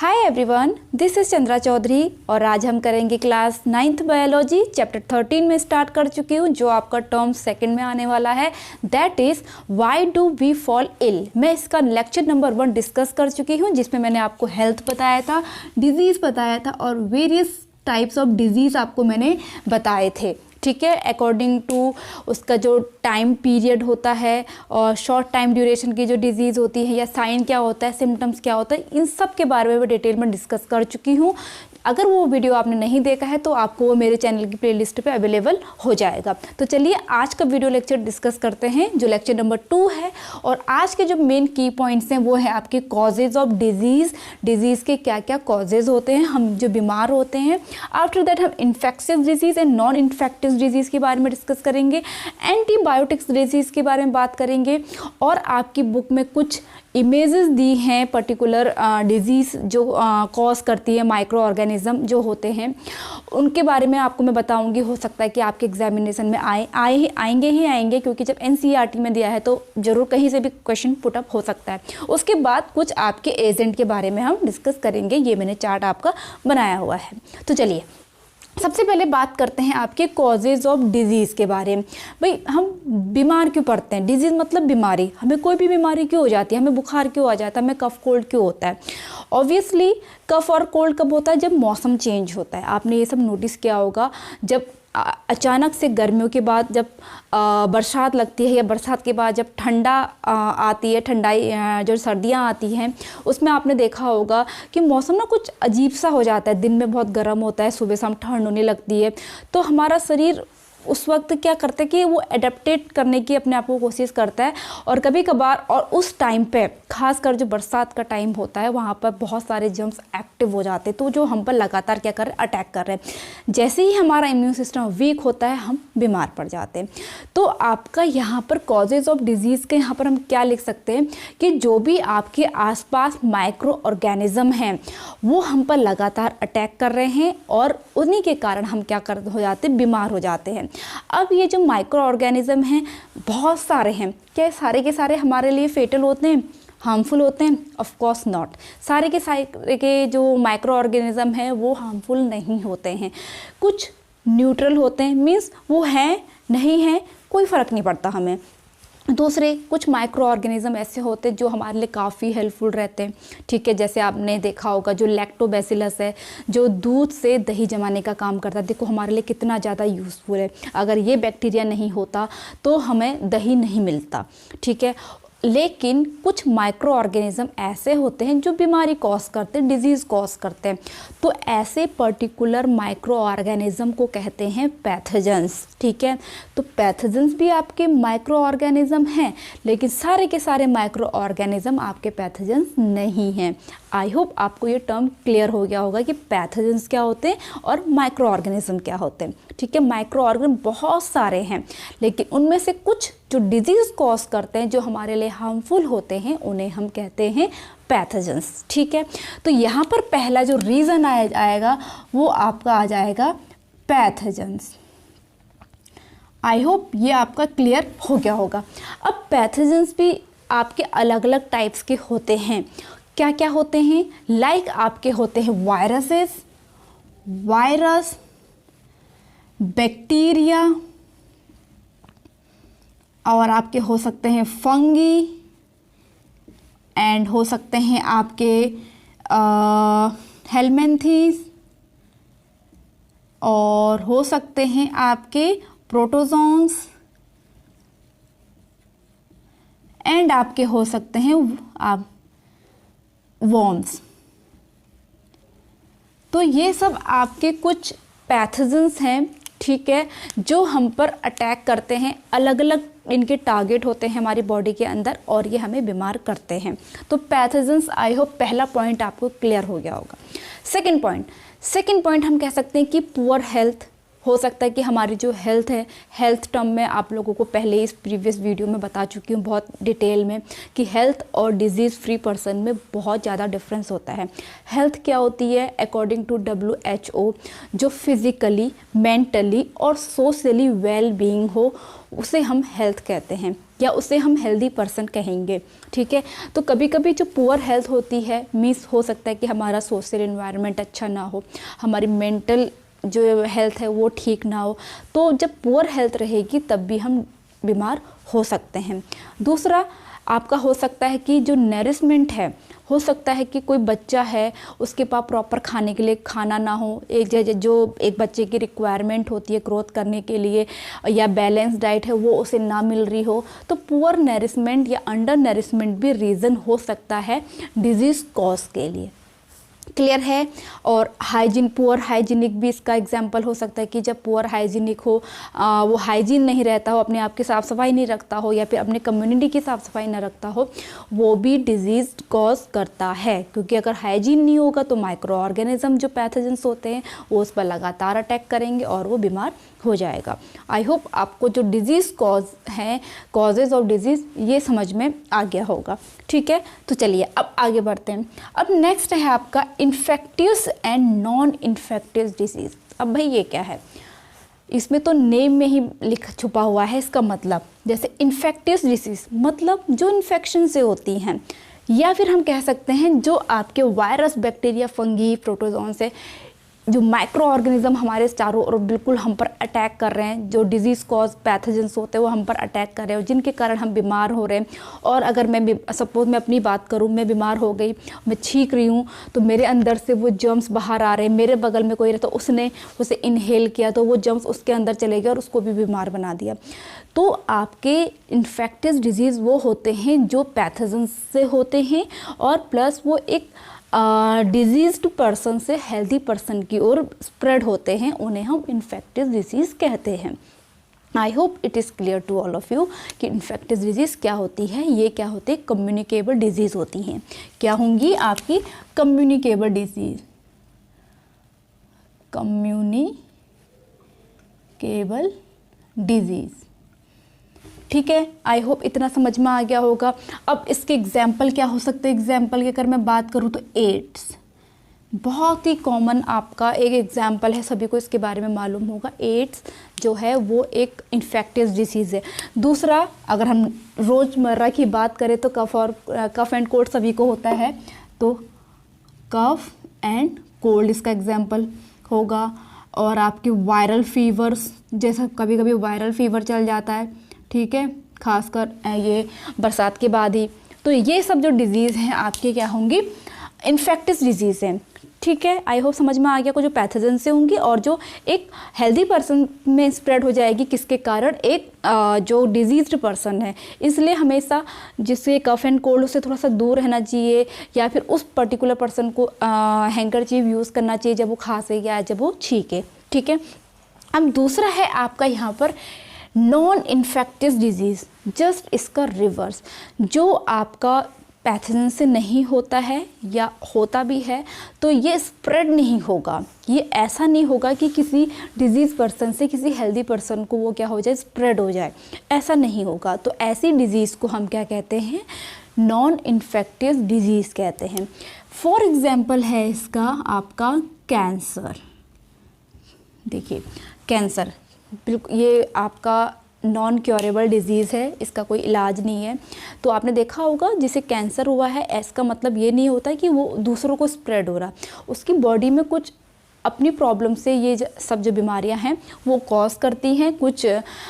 Hi everyone, this is Chandra Chaudhary और आज हम करेंगे क्लास 9th बायोलॉजी चैप्टर 13 में स्टार्ट कर चुकी हूँ जो आपका टर्म सेकंड में आने वाला है। That is why do we fall ill. मैं इसका लेक्चर नंबर 1 डिस्कस कर चुकी हूँ जिसमें मैंने आपको हेल्थ बताया था, डिजीज़ बताया था और वेरियस टाइप्स ऑफ डिजीज़ आपको मैंने बताए थे। ठीक है, अकॉर्डिंग टू उसका जो टाइम पीरियड होता है और शॉर्ट टाइम ड्यूरेशन की जो डिजीज़ होती है या साइन क्या होता है, सिम्टम्स क्या होता है, इन सब के बारे में मैं डिटेल में डिस्कस कर चुकी हूँ। अगर वो वीडियो आपने नहीं देखा है तो आपको वो मेरे चैनल की प्लेलिस्ट पे अवेलेबल हो जाएगा। तो चलिए आज का वीडियो लेक्चर डिस्कस करते हैं जो लेक्चर नंबर 2 है। और आज के जो मेन की पॉइंट्स हैं वो है आपके कॉजेज़ ऑफ डिजीज़ के क्या क्या कॉजेज़ होते हैं, हम जो बीमार होते हैं। आफ्टर दैट हम infectious disease and non infective disease के बारे में डिस्कस करेंगे, एंटीबायोटिक्स डिजीज़ के बारे में बात करेंगे और आपकी बुक में कुछ इमेजेस दी हैं पर्टिकुलर डिजीज़ जो कॉज करती है, माइक्रो ऑर्गेनिज्म जो होते हैं उनके बारे में आपको मैं बताऊंगी। हो सकता है कि आपके एग्जामिनेशन में आएंगे क्योंकि जब NCERT में दिया है तो ज़रूर कहीं से भी क्वेश्चन पुट अप हो सकता है। उसके बाद कुछ आपके एजेंट के बारे में हम डिस्कस करेंगे। ये मैंने चार्ट आपका बनाया हुआ है। तो चलिए सबसे पहले बात करते हैं आपके कॉजेज़ ऑफ डिजीज़ के बारे में। भाई हम बीमार क्यों पड़ते हैं? डिजीज़ मतलब बीमारी। हमें कोई भी बीमारी क्यों हो जाती है? हमें बुखार क्यों आ जाता है? हमें कफ कोल्ड क्यों होता है? ऑब्वियसली कफ और कोल्ड कब होता है? जब मौसम चेंज होता है। आपने ये सब नोटिस किया होगा, जब अचानक से गर्मियों के बाद जब बरसात लगती है या बरसात के बाद जब ठंडा आती है, ठंडाई जो सर्दियाँ आती हैं उसमें आपने देखा होगा कि मौसम ना कुछ अजीब सा हो जाता है। दिन में बहुत गर्म होता है, सुबह शाम ठंड होने लगती है, तो हमारा शरीर उस वक्त क्या करता है कि वो एडेप्टेट करने की अपने आप को कोशिश करता है। और कभी कभार और उस टाइम पे खासकर जो बरसात का टाइम होता है वहाँ पर बहुत सारे जर्म्स एक्टिव हो जाते हैं, तो जो हम पर लगातार क्या कर रहे हैं, अटैक कर रहे हैं। जैसे ही हमारा इम्यून सिस्टम वीक होता है हम बीमार पड़ जाते हैं। तो आपका यहाँ पर कॉजेज़ ऑफ डिजीज़ के यहाँ पर हम क्या लिख सकते हैं कि जो भी आपके आसपास माइक्रो ऑर्गेनिज्म हैं वो हम पर लगातार अटैक कर रहे हैं और उन्हीं के कारण हम क्या कर हो जाते हैं, बीमार हो जाते हैं। अब ये जो माइक्रो ऑर्गेनिज्म हैं बहुत सारे हैं। क्या सारे के सारे हमारे लिए फेटल होते हैं, हार्मफुल होते हैं? Of course not. सारे के जो माइक्रो ऑर्गेनिज्म हैं वो हार्मफुल नहीं होते हैं। कुछ न्यूट्रल होते हैं, मीन्स वो हैं नहीं हैं कोई फ़र्क नहीं पड़ता हमें। दूसरे कुछ माइक्रो ऑर्गेनिज्म ऐसे होते हैं जो हमारे लिए काफ़ी हेल्पफुल रहते हैं। ठीक है, जैसे आपने देखा होगा जो लैक्टोबैसिलस है जो दूध से दही जमाने का काम करता है। देखो हमारे लिए कितना ज़्यादा यूज़फुल है। अगर ये बैक्टीरिया नहीं होता तो हमें दही नहीं मिलता। ठीक है, लेकिन कुछ माइक्रो ऑर्गेनिज्म ऐसे होते हैं जो बीमारी कॉज करते हैं, डिजीज़ कॉज करते हैं। तो ऐसे पर्टिकुलर माइक्रो ऑर्गेनिज्म को कहते हैं पैथोजेंस। ठीक है, तो पैथोजेंस भी आपके माइक्रो ऑर्गेनिज्म हैं, लेकिन सारे के सारे माइक्रो ऑर्गेनिज्म आपके पैथोजेंस नहीं हैं। आई होप आपको ये टर्म क्लियर हो गया होगा कि पैथोजेंस क्या होते हैं और माइक्रो ऑर्गेनिज्म क्या होते हैं। ठीक है, माइक्रो ऑर्गेनिज्म बहुत सारे हैं, लेकिन उनमें से कुछ जो डिजीज़ कॉज करते हैं, जो हमारे लिए हार्मफुल होते हैं, उन्हें हम कहते हैं पैथोजेंस। ठीक है, तो यहाँ पर पहला जो रीज़न आएगा वो आपका आ जाएगा पैथोजेंस। आई होप ये आपका क्लियर हो गया होगा। अब पैथोजेंस भी आपके अलग अलग टाइप्स के होते हैं। क्या क्या होते हैं? लाइक आपके होते हैं वायरस, बैक्टीरिया, और आपके हो सकते हैं फंगी, एंड हो सकते हैं आपके हेलमिंथेस, और हो सकते हैं आपके प्रोटोजोन्स, एंड आपके हो सकते हैं आप वर्म्स। तो ये सब आपके कुछ पैथोजेंस हैं। ठीक है, जो हम पर अटैक करते हैं, अलग अलग इनके टारगेट होते हैं हमारी बॉडी के अंदर और ये हमें बीमार करते हैं। तो पैथोजेंस, आई होप पहला पॉइंट आपको क्लियर हो गया होगा। सेकंड पॉइंट हम कह सकते हैं कि पुअर हेल्थ। हो सकता है कि हमारी जो हेल्थ है, हेल्थ टर्म में आप लोगों को पहले इस प्रीवियस वीडियो में बता चुकी हूँ बहुत डिटेल में कि हेल्थ और डिजीज़ फ्री पर्सन में बहुत ज़्यादा डिफरेंस होता है। हेल्थ क्या होती है? अकॉर्डिंग टू WHO जो फिज़िकली, मेंटली और सोशली वेल बीइंग हो उसे हम हेल्थ कहते हैं। या उसे हम हेल्दी पर्सन कहेंगे। ठीक है, तो कभी कभी जो पुअर हेल्थ होती है मीन्स हो सकता है कि हमारा सोशल एनवायरनमेंट अच्छा ना हो, हमारी मेंटल जो हेल्थ है वो ठीक ना हो, तो जब पुअर हेल्थ रहेगी तब भी हम बीमार हो सकते हैं। दूसरा आपका हो सकता है कि जो नरिशमेंट है, हो सकता है कि कोई बच्चा है उसके पास प्रॉपर खाने के लिए खाना ना हो, जो एक बच्चे की रिक्वायरमेंट होती है ग्रोथ करने के लिए या बैलेंस डाइट है वो उसे ना मिल रही हो, तो पुअर नरिशमेंट या अंडर नरिशमेंट भी रीज़न हो सकता है डिजीज़ कॉज के लिए। क्लियर है। और हाइजीन, पुअर हाइजीनिक भी इसका एग्जाम्पल हो सकता है कि जब पुअर हाइजीनिक हो, वो हाइजीन नहीं रहता हो, अपने आप की साफ़ सफाई नहीं रखता हो या फिर अपने कम्युनिटी की साफ़ सफाई ना रखता हो, वो भी डिजीज़ कॉज करता है। क्योंकि अगर हाइजीन नहीं होगा तो माइक्रो ऑर्गेनिज्म जो पैथोजेंस होते हैं वो उस पर लगातार अटैक करेंगे और वो बीमार हो जाएगा। आई होप आपको जो डिजीज़ कॉज हैं, कॉजेज़ ऑफ डिजीज़, ये समझ में आ गया होगा। ठीक है, तो चलिए अब आगे बढ़ते हैं। अब नेक्स्ट है आपका infectious and non infectious disease. अब भाई ये क्या है, इसमें तो नेम में ही छुपा हुआ है इसका मतलब। जैसे इन्फेक्टियस डिजीज़ मतलब जो इन्फेक्शन से होती हैं, या फिर हम कह सकते हैं जो आपके वायरस, बैक्टीरिया, फंगी, प्रोटोजोन से जो माइक्रो ऑर्गेनिज्म हमारे चारों ओर बिल्कुल हम पर अटैक कर रहे हैं, जो डिजीज़ कॉज पैथोजेंस होते हैं वो हम पर अटैक कर रहे हैं, जिनके कारण हम बीमार हो रहे हैं। और अगर मैं सपोज मैं अपनी बात करूं, मैं बीमार हो गई, मैं छींक रही हूं, तो मेरे अंदर से वो जर्म्स बाहर आ रहे हैं, मेरे बगल में कोई रहता तो उसने उसे इनहेल किया तो वो जर्म्स उसके अंदर चले गए और उसको भी बीमार बना दिया। तो आपके इन्फेक्टियस डिजीज़ वो होते हैं जो पैथोजेंस से होते हैं और प्लस वो एक डिजीज्ड पर्सन से हेल्दी पर्सन की ओर स्प्रेड होते हैं, उन्हें हम इन्फेक्टियस डिजीज़ कहते हैं। I hope it is clear to all of you कि इन्फेक्टियस डिजीज़ क्या होती है। ये क्या होती है, कम्युनिकेबल डिजीज़ होती हैं। क्या होंगी आपकी कम्युनिकेबल डिजीज़, कम्युनिकेबल डिजीज़। ठीक है, आई होप इतना समझ में आ गया होगा। अब इसके एग्जाम्पल क्या हो सकते हैं, एग्जाम्पल की अगर मैं बात करूँ तो एड्स बहुत ही कॉमन आपका एक एग्जाम्पल है, सभी को इसके बारे में मालूम होगा। एड्स जो है वो एक इन्फेक्टियस डिसीज़ है। दूसरा, अगर हम रोज़मर्रा की बात करें तो कफ एंड कोल्ड सभी को होता है, तो कफ एंड कोल्ड इसका एग्जाम्पल होगा। और आपके वायरल फीवर्स, जैसा कभी कभी वायरल फीवर चल जाता है, ठीक है, खासकर ये बरसात के बाद ही, तो ये सब जो डिजीज़ हैं आपके क्या होंगी, इन्फेक्टियस डिजीज़ हैं। ठीक है, आई होप समझ में आ गया को, जो पैथोजन से होंगी और जो एक हेल्दी पर्सन में स्प्रेड हो जाएगी, किसके कारण, एक जो डिजीज्ड पर्सन है। इसलिए हमेशा जिससे कफ एंड कोल्ड उससे थोड़ा सा दूर रहना चाहिए, या फिर उस पर्टिकुलर पर्सन को हैंकरचीफ यूज़ करना चाहिए जब वो खांसे या जब वो छींके। ठीक है, अब दूसरा है आपका यहाँ पर नॉन इन्फेक्टियस डिजीज़, जस्ट इसका रिवर्स, जो आपका पैथोजन से नहीं होता है या होता भी है तो ये स्प्रेड नहीं होगा। ये ऐसा नहीं होगा कि किसी डिजीज़ पर्सन से किसी हेल्दी पर्सन को वो क्या हो जाए, स्प्रेड हो जाए, ऐसा नहीं होगा। तो ऐसी डिजीज़ को हम क्या कहते हैं, नॉन इन्फेक्टियस डिजीज़ कहते हैं। फॉर एग्जाम्पल है इसका आपका कैंसर। देखिए कैंसर बिल्कुल ये आपका नॉन क्योरेबल डिजीज़ है, इसका कोई इलाज नहीं है। तो आपने देखा होगा जिसे कैंसर हुआ है, इसका मतलब ये नहीं होता कि वो दूसरों को स्प्रेड हो रहा, उसकी बॉडी में कुछ अपनी प्रॉब्लम से ये सब जो बीमारियां हैं वो कॉज करती हैं, कुछ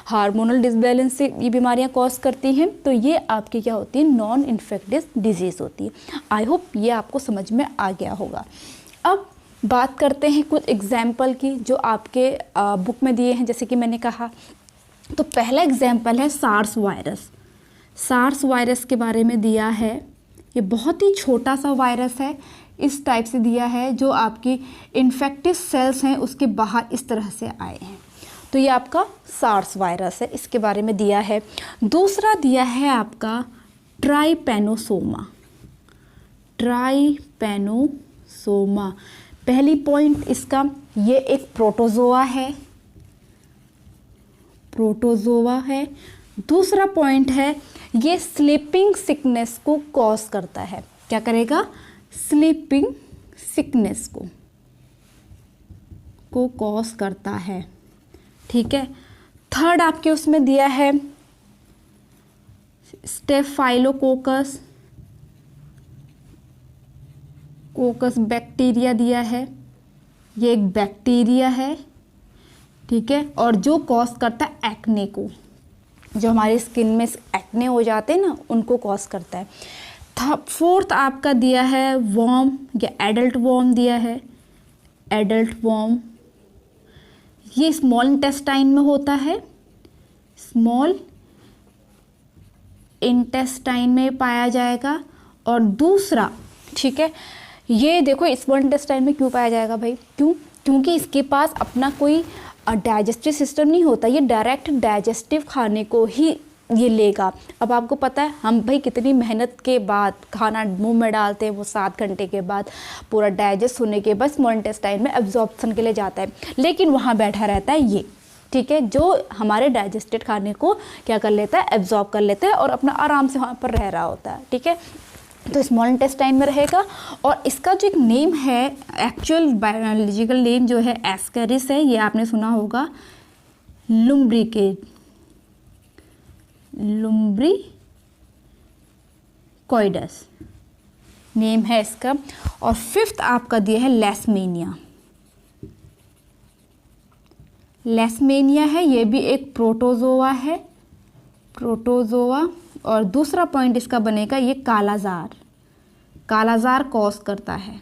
हार्मोनल डिसबैलेंस से ये बीमारियां कॉज करती हैं। तो ये आपकी क्या होती है, नॉन इन्फेक्टियस डिजीज़ होती है। आई होप ये आपको समझ में आ गया होगा। अब बात करते हैं कुछ एग्जाम्पल की जो आपके बुक में दिए हैं। जैसे कि मैंने कहा, तो पहला एग्जाम्पल है सार्स वायरस। सार्स वायरस के बारे में दिया है, ये बहुत ही छोटा सा वायरस है, इस टाइप से दिया है, जो आपकी इन्फेक्टिव सेल्स हैं उसके बाहर इस तरह से आए हैं। तो ये आपका सार्स वायरस है, इसके बारे में दिया है। दूसरा दिया है आपका ट्राइपैनोसोमा। ट्राइपैनोसोमा पहली पॉइंट इसका, ये एक प्रोटोजोआ है, प्रोटोजोआ है। दूसरा पॉइंट है ये स्लीपिंग सिकनेस को कॉज करता है। क्या करेगा, स्लीपिंग सिकनेस को कॉज करता है। ठीक है, थर्ड आपके उसमें दिया है स्टेफाइलोकोकस बैक्टीरिया दिया है, ये एक बैक्टीरिया है, ठीक है, और जो कॉज करता है एक्ने को, जो हमारी स्किन में एक्ने हो जाते हैं ना, उनको कॉज करता है। फोर्थ आपका दिया है वॉर्म या एडल्ट वॉर्म दिया है, एडल्ट वॉर्म, ये स्मॉल इंटेस्टाइन में होता है, स्मॉल इंटेस्टाइन में पाया जाएगा। और दूसरा, ठीक है, ये देखो स्मॉल इंटेस्टाइन में क्यों पाया जाएगा भाई, क्योंकि इसके पास अपना कोई डाइजेस्टिव सिस्टम नहीं होता, ये डायरेक्ट डाइजेस्टिव खाने को ही ये लेगा। अब आपको पता है हम भाई कितनी मेहनत के बाद खाना मुंह में डालते हैं, वो 7 घंटे के बाद पूरा डाइजेस्ट होने के बाद स्मॉल इंटेस्टाइन में एब्जॉर्प्शन के लिए जाता है, लेकिन वहाँ बैठा रहता है ये, ठीक है, जो हमारे डाइजेस्टेड खाने को क्या कर लेता है, एब्जॉर्ब कर लेता है और अपना आराम से वहाँ पर रह रहा होता है, ठीक है। तो स्मॉल इंटेस्टाइन में रहेगा। और इसका जो एक नेम है, एक्चुअल बायोलॉजिकल नेम जो है एस्केरिस है, ये आपने सुना होगा, लुम्ब्रिकोइडस नेम है इसका। और फिफ्थ आपका दिया है लेशमेनिया। लेशमेनिया है, ये भी एक प्रोटोजोआ है, प्रोटोजोआ। और दूसरा पॉइंट इसका बनेगा ये कालाजार कॉज करता है।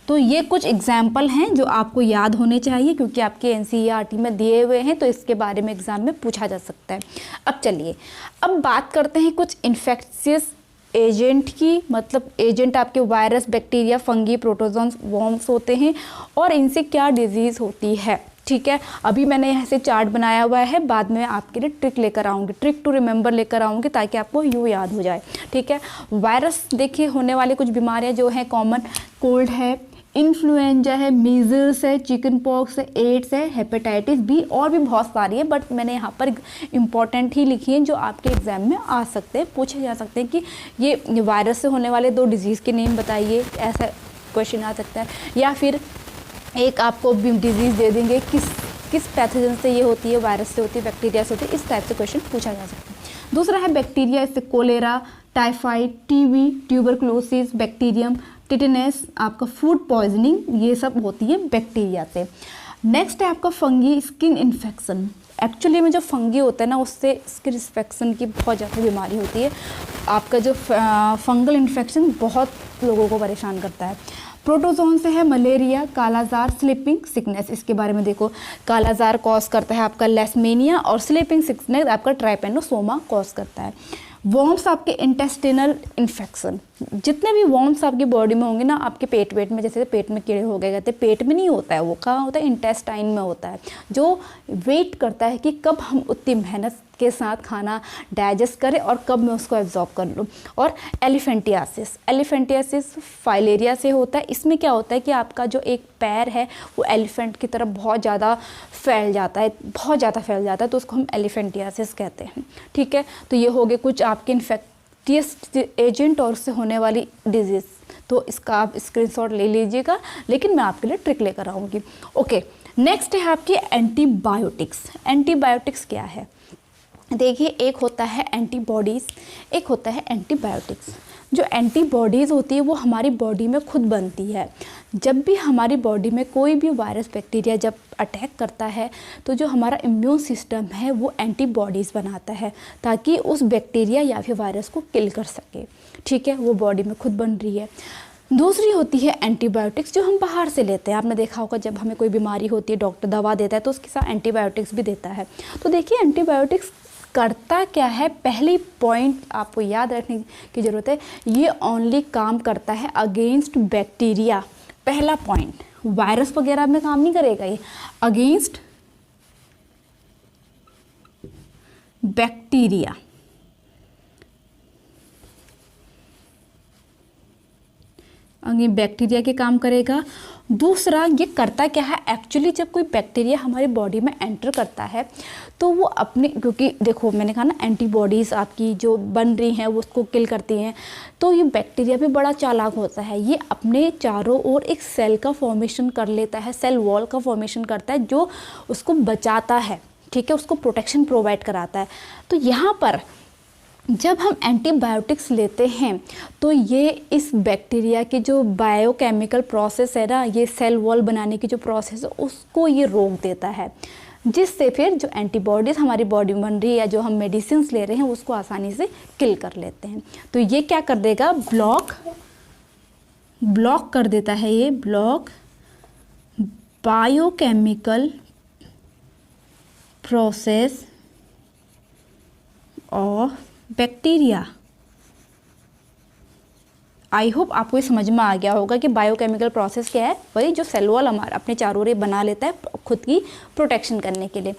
तो ये कुछ एग्जाम्पल हैं जो आपको याद होने चाहिए, क्योंकि आपके एनसीईआरटी में दिए हुए हैं, तो इसके बारे में एग्जाम में पूछा जा सकता है। अब चलिए, अब बात करते हैं कुछ इन्फेक्शियस एजेंट की, मतलब एजेंट आपके virus, bacteria, fungi, protozoans, worms होते हैं और इनसे क्या डिजीज़ होती है, ठीक है। अभी मैंने यहाँ से चार्ट बनाया हुआ है, बाद में आपके लिए ट्रिक लेकर आऊँगी, ट्रिक टू रिमेंबर लेकर आऊँगी, ताकि आपको यूँ याद हो जाए, ठीक है। वायरस देखिए, होने वाली कुछ बीमारियाँ जो हैं कॉमन, कोल्ड है, इन्फ्लुएंजा है, मीजल्स है, चिकन पॉक्स है, एड्स है, हेपेटाइटिस बी, और भी बहुत सारी है, बट मैंने यहाँ पर इम्पॉर्टेंट ही लिखी हैं जो आपके एग्जाम में आ सकते हैं, पूछे जा सकते हैं कि ये वायरस से होने वाले 2 डिजीज़ के नेम बताइए, ऐसा क्वेश्चन आ सकता है। या फिर एक आपको डिजीज़ दे देंगे, किस पैथोजन से ये होती है, वायरस से होती है, बैक्टीरिया से होती है, इस टाइप से क्वेश्चन पूछा जा सकता है। दूसरा है बैक्टीरिया, इससे cholera, typhoid, TB, tuberculosis, bacterium, tetanus, आपका फूड पॉइजनिंग, ये सब होती है बैक्टीरिया से। नेक्स्ट है आपका फंगी, स्किन इन्फेक्शन। एक्चुअली में जो फंगी होता है ना, उससे स्किन इन्फेक्शन की बहुत ज़्यादा बीमारी होती है। आपका जो फंगल इन्फेक्शन बहुत लोगों को परेशान करता है। प्रोटोजोन से है मलेरिया, कालाजार, स्लीपिंग सिकनेस, इसके बारे में देखो, कालाजार कॉज करता है आपका लेशमेनिया, और स्लीपिंग सिकनेस आपका ट्राइपेनोसोमा कॉज करता है। वॉर्म्स आपके इंटेस्टिनल इन्फेक्शन, जितने भी वॉर्म्स आपकी बॉडी में होंगे ना, आपके पेट में, जैसे पेट में कीड़े हो गए कहते हैं, पेट में नहीं होता है, वो कहाँ होता है, इंटेस्टाइन में होता है, जो वेट करता है कि कब हम उतनी मेहनत के साथ खाना डाइजेस्ट करें और कब मैं उसको एब्जॉर्ब कर लूँ। और एलिफेंटियासिस फाइलेरिया से होता है। इसमें क्या होता है कि आपका जो एक पैर है वो एलिफेंट की तरफ बहुत ज़्यादा फैल जाता है, तो उसको हम एलिफेंटियासिस कहते हैं, ठीक है। तो ये हो गए कुछ आपके इन्फेक्टियस एजेंट और उससे होने वाली डिजीज़, तो इसका आप स्क्रीनशॉट ले लीजिएगा, लेकिन मैं आपके लिए ट्रिक लेकर आऊँगी। ओके, नेक्स्ट है आपकी एंटीबायोटिक्स। एंटीबायोटिक्स क्या है, देखिए, एक होता है एंटीबॉडीज़, एक होता है एंटीबायोटिक्स। जो एंटीबॉडीज़ होती है वो हमारी बॉडी में खुद बनती है। जब भी हमारी बॉडी में कोई भी वायरस, बैक्टीरिया जब अटैक करता है, तो जो हमारा इम्यून सिस्टम है वो एंटीबॉडीज़ बनाता है, ताकि उस बैक्टीरिया या फिर वायरस को किल कर सके, ठीक है। वो बॉडी में खुद बन रही है। दूसरी होती है एंटीबायोटिक्स, जो हम बाहर से लेते हैं। आपने देखा होगा जब हमें कोई बीमारी होती है, डॉक्टर दवा देता है तो उसके साथ एंटीबायोटिक्स भी देता है। तो देखिए, एंटीबायोटिक्स करता क्या है, पहली पॉइंट आपको याद रखने की ज़रूरत है, ये ओनली काम करता है अगेंस्ट बैक्टीरिया। पहला पॉइंट, वायरस वगैरह में काम नहीं करेगा, ये अगेंस्ट बैक्टीरिया। बैक्टीरिया के काम करेगा। दूसरा, ये करता क्या है, एक्चुअली जब कोई बैक्टीरिया हमारी बॉडी में एंटर करता है तो वो अपने, क्योंकि देखो मैंने कहा ना, एंटीबॉडीज़ आपकी जो बन रही हैं वो उसको किल करती हैं, तो ये बैक्टीरिया भी बड़ा चालाक होता है। ये अपने चारों ओर एक सेल का फॉर्मेशन कर लेता है, सेल वॉल का फॉर्मेशन करता है, जो उसको बचाता है, ठीक है, उसको प्रोटेक्शन प्रोवाइड कराता है। तो यहाँ पर जब हम एंटीबायोटिक्स लेते हैं तो ये इस बैक्टीरिया की जो बायोकेमिकल प्रोसेस है ना, ये सेल वॉल बनाने की जो प्रोसेस है उसको ये रोक देता है, जिससे फिर जो एंटीबॉडीज़ हमारी बॉडी में बन रही है या जो हम मेडिसिन ले रहे हैं उसको आसानी से किल कर लेते हैं। तो ये क्या कर देगा, ब्लॉक कर देता है, ये block biochemical process of bacteria. I hope आपको ये समझ में आ गया होगा कि बायोकेमिकल प्रोसेस क्या है, वही जो सेल वॉल हमारा अपने चारों ओर बना लेता है खुद की प्रोटेक्शन करने के लिए।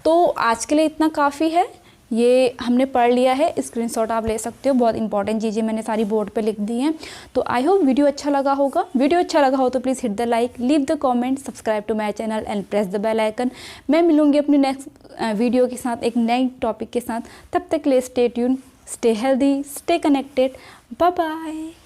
तो आज के लिए इतना काफ़ी है, ये हमने पढ़ लिया है, स्क्रीनशॉट आप ले सकते हो, बहुत इंपॉर्टेंट चीज़ें मैंने सारी बोर्ड पे लिख दी हैं। तो आई होप वीडियो अच्छा लगा होगा। वीडियो अच्छा लगा हो तो please hit the like, leave the comment, subscribe to my channel and press the bell icon. मैं मिलूंगी अपनी नेक्स्ट वीडियो के साथ एक नए टॉपिक के साथ। तब तक के लिए stay tune, stay healthy, stay connected, bye bye.